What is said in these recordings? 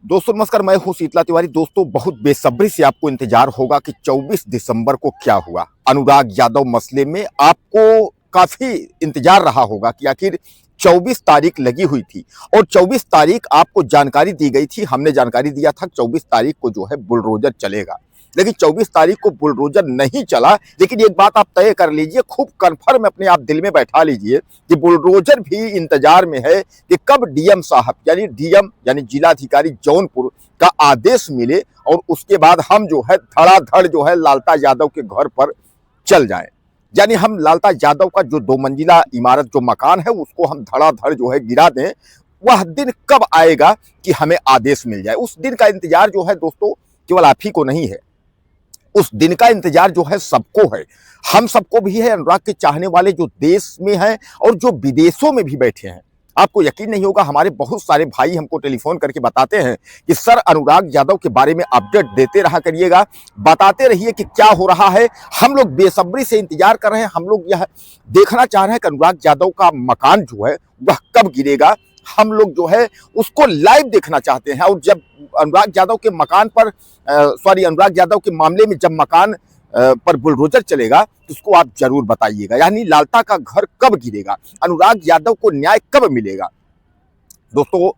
दोस्तों नमस्कार, मैं हूं शीतला तिवारी। दोस्तों बहुत बेसब्री से आपको इंतजार होगा कि 24 दिसंबर को क्या हुआ अनुराग यादव मसले में। आपको काफी इंतजार रहा होगा कि आखिर 24 तारीख लगी हुई थी और 24 तारीख आपको जानकारी दी गई थी। हमने जानकारी दिया था 24 तारीख को जो है बुलडोजर चलेगा, लेकिन 24 तारीख को बुलडोजर नहीं चला। लेकिन एक बात आप तय कर लीजिए, खूब कन्फर्म अपने आप दिल में बैठा लीजिए कि बुलडोजर भी इंतजार में है कि कब डीएम साहब यानी जिलाधिकारी जौनपुर का आदेश मिले और उसके बाद हम जो है धड़ाधड़ जो है लालता यादव के घर पर चल जाएं। यानी हम लालता यादव का जो 2 मंजिला इमारत जो मकान है उसको हम धड़ाधड़ जो है गिरा दें। वह दिन कब आएगा कि हमें आदेश मिल जाए? उस दिन का इंतजार जो है दोस्तों केवल आप ही को नहीं है, उस दिन का इंतजार जो है सबको है। हम सबको भी है, अनुराग के चाहने वाले जो देश में हैं और जो विदेशों में भी बैठे हैं। आपको यकीन नहीं होगा, हमारे बहुत सारे भाई हमको टेलीफोन करके बताते हैं कि सर अनुराग यादव के बारे में अपडेट देते रहा करिएगा, बताते रहिए कि क्या हो रहा है। हम लोग बेसब्री से इंतजार कर रहे हैं। हम लोग यह देखना चाह रहे हैं कि अनुराग यादव का मकान जो है वह कब गिरेगा। हम लोग जो है उसको लाइव देखना चाहते हैं। और जब अनुराग यादव के मकान पर अनुराग यादव के मामले में जब मकान पर बुलडोजर चलेगा तो उसको आप जरूर बताइएगा। यानी लालता का घर कब गिरेगा, अनुराग यादव को न्याय कब मिलेगा। दोस्तों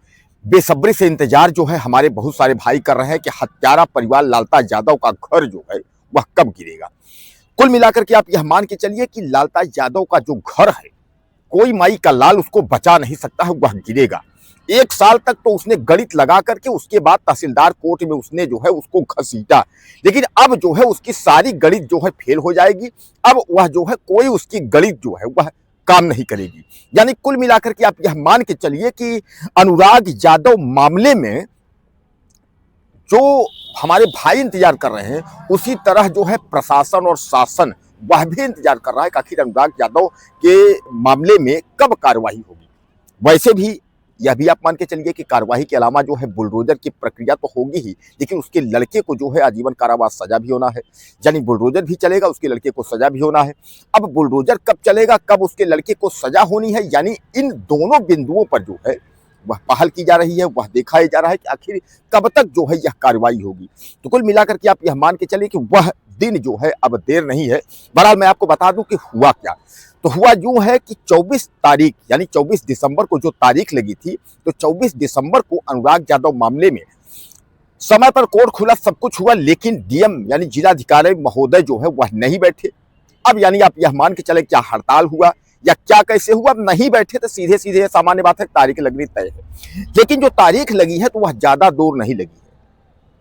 बेसब्री से इंतजार जो है हमारे बहुत सारे भाई कर रहे हैं कि हत्यारा परिवार लालता यादव का घर जो है वह कब गिरेगा। कुल मिलाकर के आप यह मान के चलिए कि लालता यादव का जो घर है कोई माई का लाल उसको बचा नहीं सकता है, वह गिरेगा। 1 साल तक तो उसने गणित लगा करके उसके बाद तहसीलदार कोर्ट में उसने जो है उसको घसीटा, लेकिन अब जो है उसकी सारी गणित जो है फेल हो जाएगी। अब वह जो है कोई उसकी गणित जो है वह काम नहीं करेगी। यानी कुल मिलाकर के आप यह मान के चलिए कि अनुराग यादव मामले में जो हमारे भाई इंतजार कर रहे हैं उसी तरह जो है प्रशासन और शासन वह भी इंतजार कर रहा है कि आखिर अनुराग यादव के मामले में कब कार्रवाई होगी। वैसे भी यह भी आप मान के चलिए कि कार्रवाई के अलावा जो है बुलडोजर की प्रक्रिया तो होगी ही, लेकिन उसके लड़के को जो है आजीवन कारावास सजा भी होना है। यानी बुलडोजर भी चलेगा, उसके लड़के को सजा भी होना है। अब बुलडोजर कब चलेगा, कब उसके लड़के को सजा होनी है, यानी इन दोनों बिंदुओं पर जो है वह पहल की जा रही है, वह देखा जा रहा है कि आखिर कब तक जो है यह कार्रवाई होगी। तो कुल मिलाकर के आप यह मान के चलिए कि वह दिन जो है अब देर नहीं है। बहरहाल मैं आपको बता दूं कि हुआ क्या। तो हुआ यूं है कि 24 तारीख यानी 24 दिसंबर को जो तारीख लगी थी, तो 24 दिसंबर को अनुराग यादव मामले में समय पर कोर्ट खुला, सब कुछ हुआ, लेकिन डीएम यानी जिलाधिकारी महोदय जो है वह नहीं बैठे। अब यानी आप यह मान के चले क्या हड़ताल हुआ या क्या कैसे हुआ, अब नहीं बैठे तो सीधे सीधे सामान्य बात है तारीख लगनी तय है। लेकिन जो तारीख लगी है तो वह ज्यादा दूर नहीं लगी है,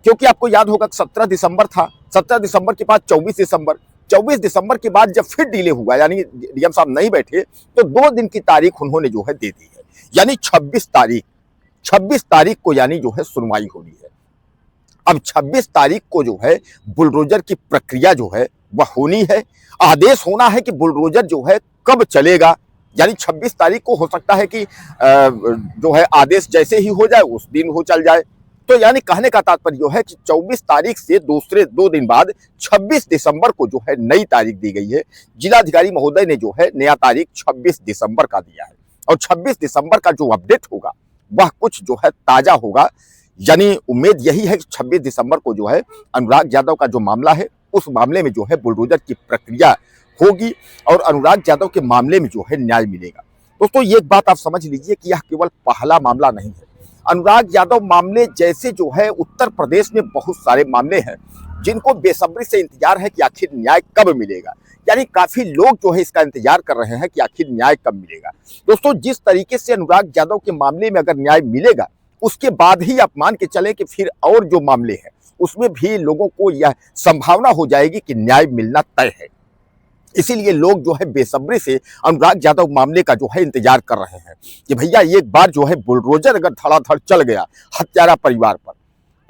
क्योंकि आपको याद होगा 17 दिसंबर था, 17 दिसंबर के बाद 24 दिसंबर, 24 दिसंबर के बाद जब फिर डिले हुआ यानी डीएम साहब नहीं बैठे तो 2 दिन की तारीख उन्होंने जो है दे दी है। यानी 26 तारीख को यानी जो है सुनवाई होनी है। अब 26 तारीख को जो है बुलडोजर की प्रक्रिया जो है वह होनी है। आदेश होना है कि बुलडोजर जो है कब चलेगा। यानी 26 तारीख को हो सकता है कि जो है आदेश जैसे ही हो जाए उस दिन हो चल जाए। तो यानी कहने का तात्पर्य है कि 24 तारीख से दूसरे 2 दिन बाद 26 दिसंबर को जो है नई तारीख दी गई है। जिलाधिकारी महोदय ने जो है नया तारीख 26 दिसंबर का दिया है और 26 दिसंबर का जो अपडेट होगा वह कुछ जो है ताजा होगा। यानी उम्मीद यही है कि 26 दिसंबर को जो है अनुराग यादव का जो मामला है उस मामले में जो है बुलडोजर की प्रक्रिया होगी और अनुराग यादव के मामले में जो है न्याय मिलेगा। दोस्तों ये एक बात आप समझ लीजिए कि यह केवल पहला मामला नहीं है। अनुराग यादव मामले जैसे जो है उत्तर प्रदेश में बहुत सारे मामले हैं जिनको बेसब्री से इंतजार है कि आखिर न्याय कब मिलेगा। यानी काफी लोग जो है इसका इंतजार कर रहे हैं कि आखिर न्याय कब मिलेगा। दोस्तों जिस तरीके से अनुराग यादव के मामले में अगर न्याय मिलेगा उसके बाद ही आप मान के चले कि फिर और जो मामले हैं उसमें भी लोगों को यह संभावना हो जाएगी कि न्याय मिलना तय है। इसीलिए लोग जो है बेसब्री से अनुराग यादव मामले का जो है इंतजार कर रहे हैं कि भैया एक बार जो है बुलडोजर अगर धड़ाधड़ चल गया हत्यारा परिवार पर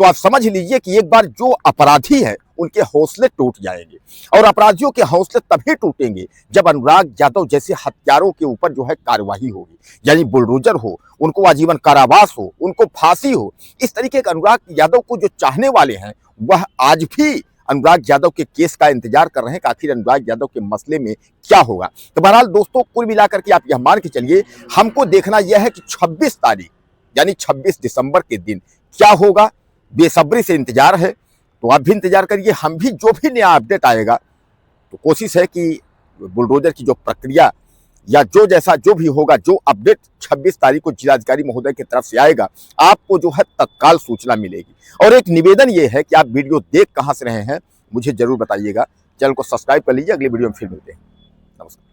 तो आप समझ लीजिए कि एक बार जो अपराधी है उनके हौसले टूट जाएंगे। और अपराधियों के हौसले तभी टूटेंगे जब अनुराग यादव जैसे हत्यारों के ऊपर जो है कार्यवाही होगी। यानी बुलडोजर हो, उनको आजीवन कारावास हो, उनको फांसी हो। इस तरीके के अनुराग यादव को जो चाहने वाले हैं वह आज भी अनुराग यादव के केस का इंतजार कर रहे हैं कि आखिर अनुराग यादव के मसले में क्या होगा। तो बहरहाल दोस्तों कुल मिलाकर के आप यह मान के चलिए हमको देखना यह है कि 26 तारीख यानी 26 दिसंबर के दिन क्या होगा, बेसब्री से इंतजार है। तो आप भी इंतजार करिए, हम भी जो भी नया अपडेट आएगा तो कोशिश है कि बुलडोजर की जो प्रक्रिया या जो जैसा जो भी होगा, जो अपडेट 26 तारीख को जिलाधिकारी महोदय की तरफ से आएगा, आपको जो है तत्काल सूचना मिलेगी। और एक निवेदन ये है कि आप वीडियो देख कहां से रहे हैं मुझे जरूर बताइएगा। चैनल को सब्सक्राइब कर लीजिए। अगले वीडियो में फिर मिलते हैं। नमस्कार।